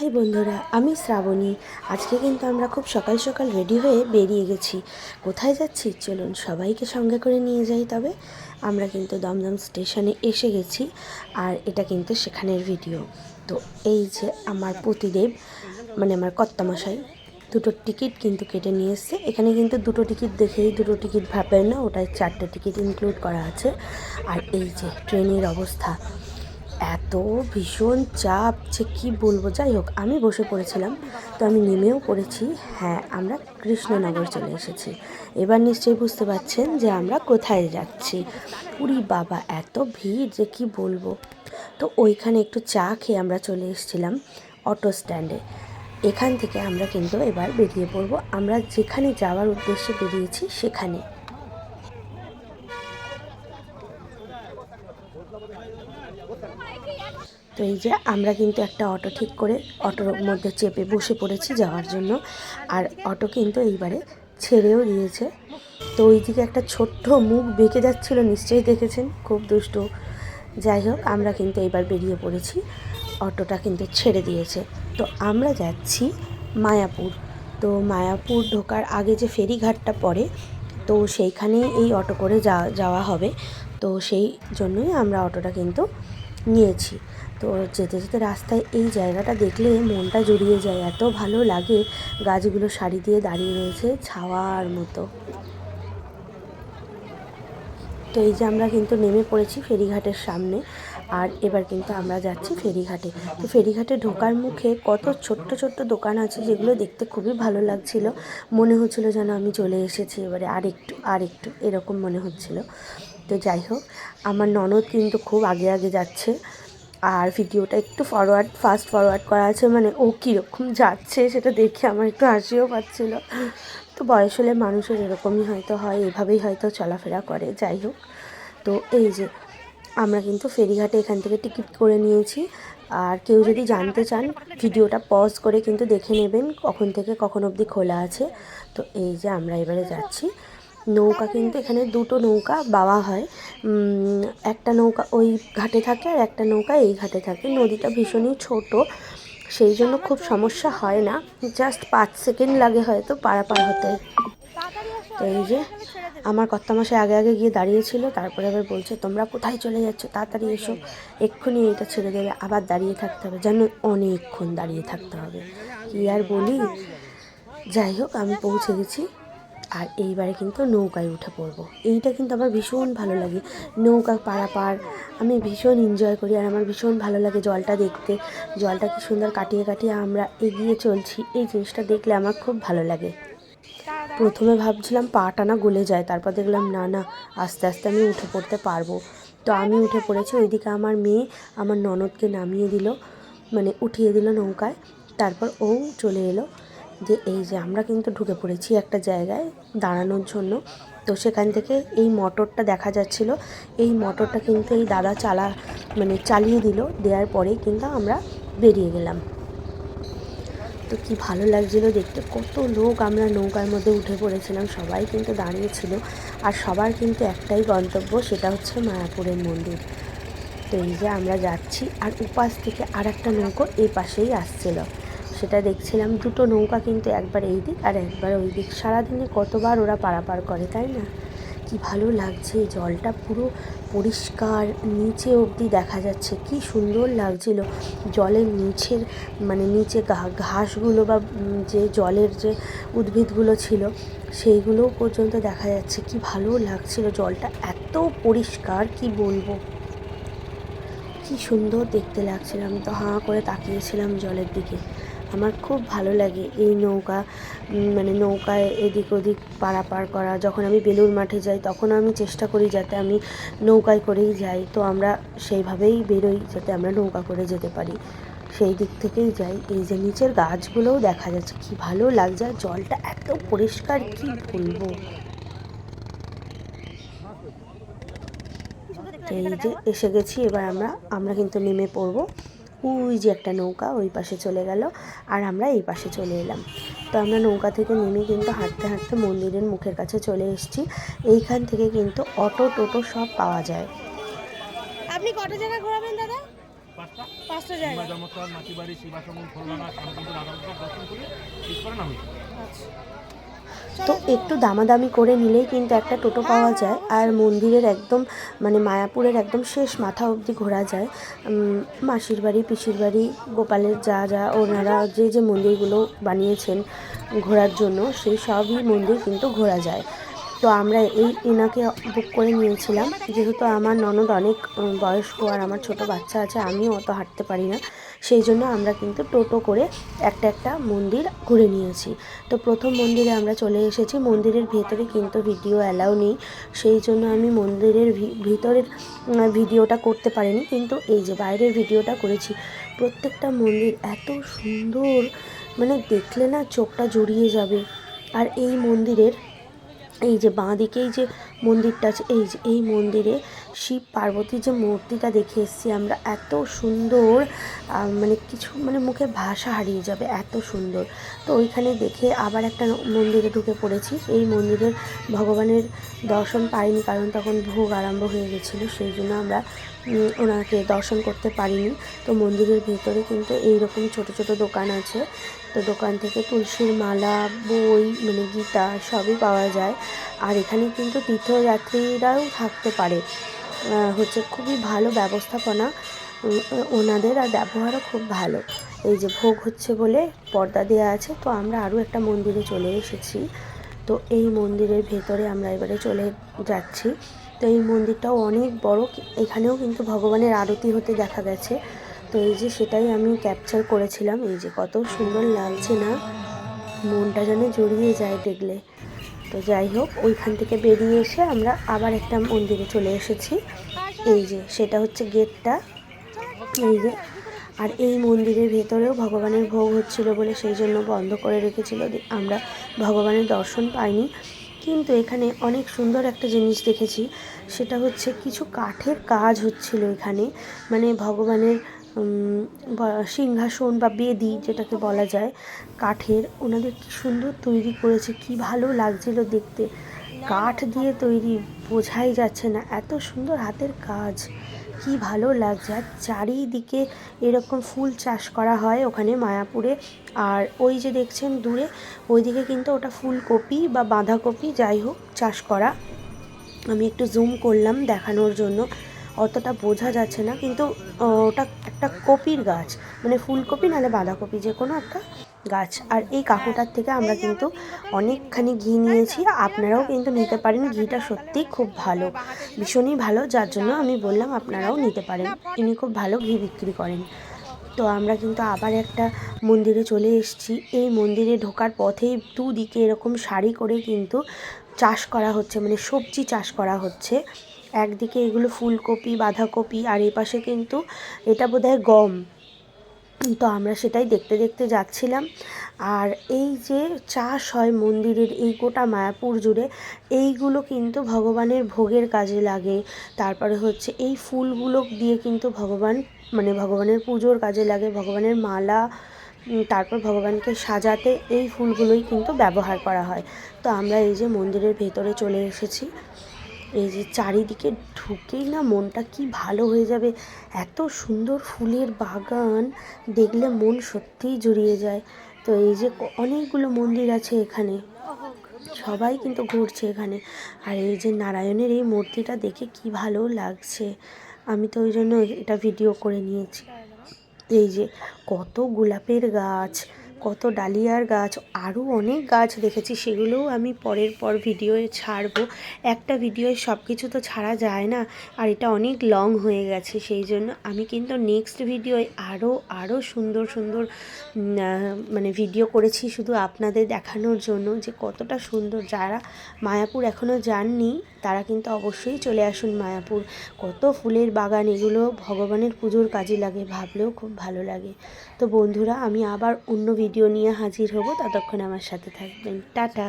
High বন্ধুরা, আমি শ্রাবণী। আজকে কিন্তু আমরা খুব সকাল সকাল রেডি হয়ে বেরিয়ে গেছি। কোথায় যাচ্ছি চলুন সবাইকে সঙ্গে করে নিয়ে যাই। তবে আমরা কিন্তু দমদম স্টেশনে এসে গেছি, আর এটা কিন্তু সেখানের ভিডিও। তো এই যে আমার পতিদেব, মানে আমার কর্তামশাই, দুটো টিকিট কিন্তু কেটে নিয়ে এসছে। এখানে কিন্তু দুটো টিকিট দেখেই দুটো টিকিট ভাববেন না, ওটায় 4টে টিকিট ইনক্লুড করা আছে। আর এই যে ট্রেনের অবস্থা, এত ভীষণ চাপ যে কী বলবো। যাই হোক, আমি বসে পড়েছিলাম, তো আমি নেমেও পড়েছি। হ্যাঁ, আমরা কৃষ্ণনগর চলে এসেছি। এবার নিশ্চয়ই বুঝতে পারছেন যে আমরা কোথায় যাচ্ছি। উরি বাবা, এত ভিড় যে কি বলবো। তো ওইখানে একটু চা খেয়ে আমরা চলে এসেছিলাম অটো স্ট্যান্ডে। এখান থেকে আমরা কিন্তু এবার বেরিয়ে পড়বো। আমরা যেখানে যাওয়ার উদ্দেশ্যে বেরিয়েছি সেখানে। তো এই যে আমরা কিন্তু একটা অটো ঠিক করে অটোর মধ্যে চেপে বসে পড়েছি যাওয়ার জন্য। আর অটো কিন্তু এইবারে ছেড়েও দিয়েছে। তো ওই দিকে একটা ছোট্ট মুখ বেঁকে যাচ্ছিলো, নিশ্চয়ই দেখেছেন, খুব দুষ্টু। যাই হোক, আমরা কিন্তু এইবার বেরিয়ে পড়েছি, অটোটা কিন্তু ছেড়ে দিয়েছে। তো আমরা যাচ্ছি মায়াপুর। তো মায়াপুর ঢোকার আগে যে ফেরিঘাটটা পড়ে, তো সেইখানেই এই অটো করে যাওয়া হবে। তো সেই জন্যই আমরা অটোটা কিন্তু নিয়েছি। তো যেতে যেতে রাস্তায় এই জায়গাটা দেখলে মনটা জুড়িয়ে যায়, এত ভালো লাগে। গাছগুলো সারি দিয়ে দাঁড়িয়ে রয়েছে ছাওয়ার মতো। তো এই যে আমরা কিন্তু নেমে পড়েছি ফেরিঘাটের সামনে, আর এবার কিন্তু আমরা যাচ্ছি ফেরিঘাটে। তো ফেরিঘাটে ঢোকার মুখে কত ছোট্ট ছোট্ট দোকান আছে, যেগুলো দেখতে খুবই ভালো লাগছিল। মনে হচ্ছিল যেন আমি চলে এসেছি এবারে আরেকটু এরকম মনে হচ্ছিল। তো যাই হোক, আমার ননদ কিন্তু খুব আগে আগে যাচ্ছে, আর ভিডিওটা একটু ফাস্ট ফরওয়ার্ড করা আছে। মানে ও কীরকম যাচ্ছে সেটা দেখে আমার একটু হাসিও পাচ্ছিল। তো বয়স হলে মানুষের এরকমই হয়তো হয়, এভাবেই হয়তো চলাফেরা করে। যাই হোক, তো এই যে আমরা কিন্তু ফেরিঘাটে এখান থেকে টিকিট করে নিয়েছি। আর কেউ যদি জানতে চান, ভিডিওটা পজ করে কিন্তু দেখে নেবেন কখন থেকে কখন অবধি খোলা আছে। তো এই যে আমরা এবারে যাচ্ছি। নৌকা কিন্তু এখানে দুটো নৌকা বাওয়া হয়। একটা নৌকা ওই ঘাটে থাকে, আর একটা নৌকা এই ঘাটে থাকে। নদীটা ভীষণই ছোট, সেই জন্য খুব সমস্যা হয় না। জাস্ট 5 সেকেন্ড লাগে হয়তো পারাপার হতে। তো এই যে আমার কর্তামশাই আগে আগে গিয়ে দাঁড়িয়েছিল, তারপরে আবার বলছে তোমরা কোথায় চলে যাচ্ছ, তাড়াতাড়ি এসো, এক্ষুনি এটা ছেড়ে দেবে, আবার দাঁড়িয়ে থাকতে হবে। যেন অনেকক্ষণ দাঁড়িয়ে থাকতে হবে, কী আর বলি। যাই হোক, আমি পৌঁছে গেছি। আর এইবারে কিন্তু নৌকায় উঠে পড়বো। এইটা কিন্তু আমার ভীষণ ভালো লাগে, নৌকা পারাপার আমি ভীষণ এনজয় করি। আর আমার ভীষণ ভালো লাগে জলটা দেখতে, জলটা কি সুন্দর কাটিয়ে কাটিয়ে আমরা এগিয়ে চলছি, এই জিনিসটা দেখলে আমার খুব ভালো লাগে। প্রথমে ভাবছিলাম পাটা না গলে যায়, তারপর দেখলাম না না, আস্তে আস্তে আমি উঠে পড়তে পারবো। তো আমি উঠে পড়েছি। ওইদিকে আমার মেয়ে আমার ননদকে নামিয়ে দিল, মানে উঠিয়ে দিল নৌকায়। তারপর ও চলে এলো। যে এই যে আমরা কিন্তু ঢুকে পড়েছি একটা জায়গায় দাঁড়ানোর জন্য। তো সেখান থেকে এই মোটরটা দেখা যাচ্ছিল, এই মোটরটা কিন্তু এই দাদা চালিয়ে দিল। দেওয়ার পরেই কিন্তু আমরা বেরিয়ে গেলাম। তো কি ভালো লাগছিলো দেখতে, কত লোক আমরা নৌকার মধ্যে উঠে পড়েছিলাম, সবাই কিন্তু দাঁড়িয়েছিল। আর সবার কিন্তু একটাই গন্তব্য, সেটা হচ্ছে মায়াপুরের মন্দির। তো এই যে আমরা যাচ্ছি, আর উপাস থেকে আর একটা নৌকো এই পাশেই আসছিল, সেটা দেখছিলাম। দুটো নৌকা কিন্তু, একবার এই দিক আর একবার ওই দিক। সারাদিনে কতবার ওরা পারাপার করে, তাই না? কি ভালো লাগছে, জলটা পুরো পরিষ্কার, নিচে অবধি দেখা যাচ্ছে, কি সুন্দর লাগছিল। জলের নিচের নিচে ঘাসগুলো বা যে জলের যে উদ্ভিদগুলো ছিল সেইগুলোও পর্যন্ত দেখা যাচ্ছে। কি ভালো লাগছিল, জলটা এত পরিষ্কার কি বলবো, কি সুন্দর দেখতে লাগছিল। আমি তো হাঁ করে তাকিয়েছিলাম জলের দিকে। আমার খুব ভালো লাগে এই নৌকায় এদিক ওদিক পারাপার করা। যখন আমি বেলুড় মাঠে যাই তখন আমি চেষ্টা করি যাতে আমি নৌকায় করেই যাই। তো আমরা সেইভাবেই বেরোই যাতে আমরা নৌকা করে যেতে পারি, সেই দিক থেকেই যাই। এই যে নিচের গাছগুলোও দেখা যাচ্ছে, কি ভালো লাগছে, আর জলটা এত পরিষ্কার কি বলবো। এই যে এসে গেছি, এবার আমরা কিন্তু নেমে পড়বো। ওই যে একটা নৌকা ওই পাশে চলে গেল, আর আমরা এই পাশে চলে এলাম। তো আমরা নৌকা থেকে নেমে কিন্তু হাঁটতে হাঁটতে মন্দিরের মুখের কাছে চলে এসেছি। এইখান থেকে কিন্তু অটো টোটো সব পাওয়া যায়। আপনি কত জায়গা ঘোরাবেন দাদা? পাঁচটা জায়গা ধর্মস্থল, নাতিবাড়ি, শিবাশ্রম, খুলনা, শ্যামকুন্ড, রাধানগর দর্শন করে ঠিক করে নামি। আচ্ছা, তো একটু দামাদামি করে নিলেই কিন্তু একটা টোটো পাওয়া যায়, আর মন্দিরের একদম মানে মায়াপুরের একদম শেষ মাথা অবধি ঘোরা যায়। মাসির বাড়ি, পিসির বাড়ি, গোপালের যা ওনারা যে মন্দিরগুলো বানিয়েছেন ঘোরার জন্য, সেই সবই মন্দির কিন্তু ঘোরা যায়। তো আমরা এনাকে বুক করে নিয়েছিলাম, যেহেতু আমার ননদ অনেক বয়স্ক আর আমার ছোট বাচ্চা আছে, আমিও অত হাঁটতে পারি না, সেই জন্য আমরা কিন্তু টোটো করে একটা মন্দির ঘুরে নিয়েছি। তো প্রথম মন্দিরে আমরা চলে এসেছি। মন্দিরের ভেতরে কিন্তু ভিডিও অ্যালাউ নেই, সেই জন্য আমি মন্দিরের ভিতরের ভিডিওটা করতে পারিনি, কিন্তু এই যে বাইরের ভিডিওটা করেছি। প্রত্যেকটা মন্দির এত সুন্দর, মানে দেখলে না চোখটা জুড়িয়ে যাবে। আর এই মন্দিরের এই যে বাঁ দিকেই যে মন্দিরটা আছে, এই মন্দিরে শিব পার্বতীর যে মূর্তিটা দেখে এসেছি আমরা, এত সুন্দর, মানে কিছু মানে মুখে ভাষা হারিয়ে যাবে, এত সুন্দর। তো ওইখানে দেখে আবার একটা মন্দিরে ঢুকে পড়েছি। এই মন্দিরের ভগবানের দর্শন পাইনি, কারণ তখন ভোগ আরম্ভ হয়ে গেছিলো, সেই জন্য আমরা ওনাকে দর্শন করতে পারিনি। তো মন্দিরের ভেতরে কিন্তু এইরকম ছোট ছোট দোকান আছে। তো দোকান থেকে তুলসীর মালা, বই, মানে গীতা সবই পাওয়া যায়। আর এখানে কিন্তু তীর্থযাত্রীরাও থাকতে পারে, খুবই ভালো ব্যবস্থাপনা ওনাদের, আর ব্যবহারও খুব ভালো। এই যে ভোগ হচ্ছে বলে পর্দা দেওয়া আছে। তো আমরা আরও একটা মন্দিরে চলে এসেছি। তো এই মন্দিরের ভেতরে আমরা এবারে চলে যাচ্ছি। তো এই মন্দিরটাও অনেক বড়, এখানেও কিন্তু ভগবানের আরতি হতে দেখা গেছে। তো এই যে সেটাই আমি ক্যাপচার করেছিলাম। এই যে কত সুন্দর লাগছে না, মনটা যেন জড়িয়ে যায় দেখলে। তো যাই হোক, ওইখান থেকে বেরিয়ে এসে আমরা আবার একটা মন্দিরে চলে এসেছি। এই যে সেটা হচ্ছে গেটটা, এই যে। আর এই মন্দিরের ভেতরেও ভগবানের ভোগ হচ্ছিল বলে সেই জন্য বন্ধ করে রেখেছিল, আমরা ভগবানের দর্শন পাইনি। কিন্তু এখানে অনেক সুন্দর একটা জিনিস দেখেছি, সেটা হচ্ছে কিছু কাঠের কাজ হচ্ছিল এখানে, মানে ভগবানের সিংহাসন বা বেদি যেটাকে বলা যায়, কাঠের, ওনাদের কি সুন্দর তৈরি করেছে, কি ভালো লাগছিল দেখতে। কাঠ দিয়ে তৈরি, বোঝাই যাচ্ছে না, এত সুন্দর হাতের কাজ, কি ভালো লাগছে। আর চারিদিকে এরকম ফুল চাষ করা হয় ওখানে মায়াপুরে। আর ওই যে দেখছেন দূরে, ওইদিকে কিন্তু ওটা ফুলকপি বা বাঁধাকপি যাই হোক চাষ করা। আমি একটু জুম করলাম দেখানোর জন্য, অতটা বোঝা যাচ্ছে না, কিন্তু ওটা একটা কপির গাছ, মানে ফুলকপি নাহলে বাঁধাকপি যে কোনো একটা গাছ। আর এই কাকুটার থেকে আমরা কিন্তু অনেকখানি ঘি নিয়েছি, আপনারাও কিন্তু নিতে পারেন। ঘিটা সত্যিই খুব ভালো, ভীষণই ভালো, যার জন্য আমি বললাম আপনারাও নিতে পারেন, ইনি খুব ভালো ঘি বিক্রি করেন। তো আমরা কিন্তু আবার একটা মন্দিরে চলে এসেছি। এই মন্দিরে ঢোকার পথেই দুদিকে এরকম সারি করে কিন্তু চাষ করা হচ্ছে, মানে সবজি চাষ করা হচ্ছে। একদিকে এগুলো ফুলকপি, বাঁধাকপি, আর এই পাশে কিন্তু এটা বোধহয় গম। তো আমরা সেটাই দেখতে দেখতে যাচ্ছিলাম। আর এই যে চাষ হয় মন্দিরের এই গোটা মায়াপুর জুড়ে, এইগুলো কিন্তু ভগবানের ভোগের কাজে লাগে। তারপরে হচ্ছে এই ফুলগুলো দিয়ে কিন্তু ভগবানের পুজোর কাজে লাগে, ভগবানের মালা, তারপর ভগবানকে সাজাতে এই ফুলগুলোই কিন্তু ব্যবহার করা হয়। তো আমরা এই যে মন্দিরের ভেতরে চলে এসেছি। এই যে চারিদিকে ঢুকেই না মনটা কি ভালো হয়ে যাবে, এত সুন্দর ফুলের বাগান দেখলে মন সত্যিই জুড়িয়ে যায়। তো এই যে অনেকগুলো মন্দির আছে এখানে, সবাই কিন্তু ঘুরছে এখানে। আর এই যে নারায়ণের এই মূর্তিটা দেখে কি ভালো লাগছে, আমি তো ওই জন্য এটা ভিডিও করে নিয়েছি। এই যে কত গোলাপের গাছ, কত ডালিয়ার গাছ, আরও অনেক গাছ দেখেছি, সেগুলোও আমি পরের পর ভিডিওয়ে ছাড়বো। একটা ভিডিওয়ে সব কিছু তো ছাড়া যায় না, আর এটা অনেক লং হয়ে গেছে, সেই জন্য আমি কিন্তু নেক্সট ভিডিওয়ে আরও সুন্দর সুন্দর মানে ভিডিও করেছি শুধু আপনাদের দেখানোর জন্য যে কতটা সুন্দর। যারা মায়াপুর এখনও যাননি তারা কিন্তু অবশ্যই চলে আসুন মায়াপুর। কত ফুলের বাগান, এগুলো ভগবানের পুজোর কাজে লাগে, ভাবলেও খুব ভালো লাগে। তো বন্ধুরা, আমি আবার অন্য ভিডিও নিয়ে হাজির হব, ততক্ষণ আমার সাথে থাকবেন। টাটা।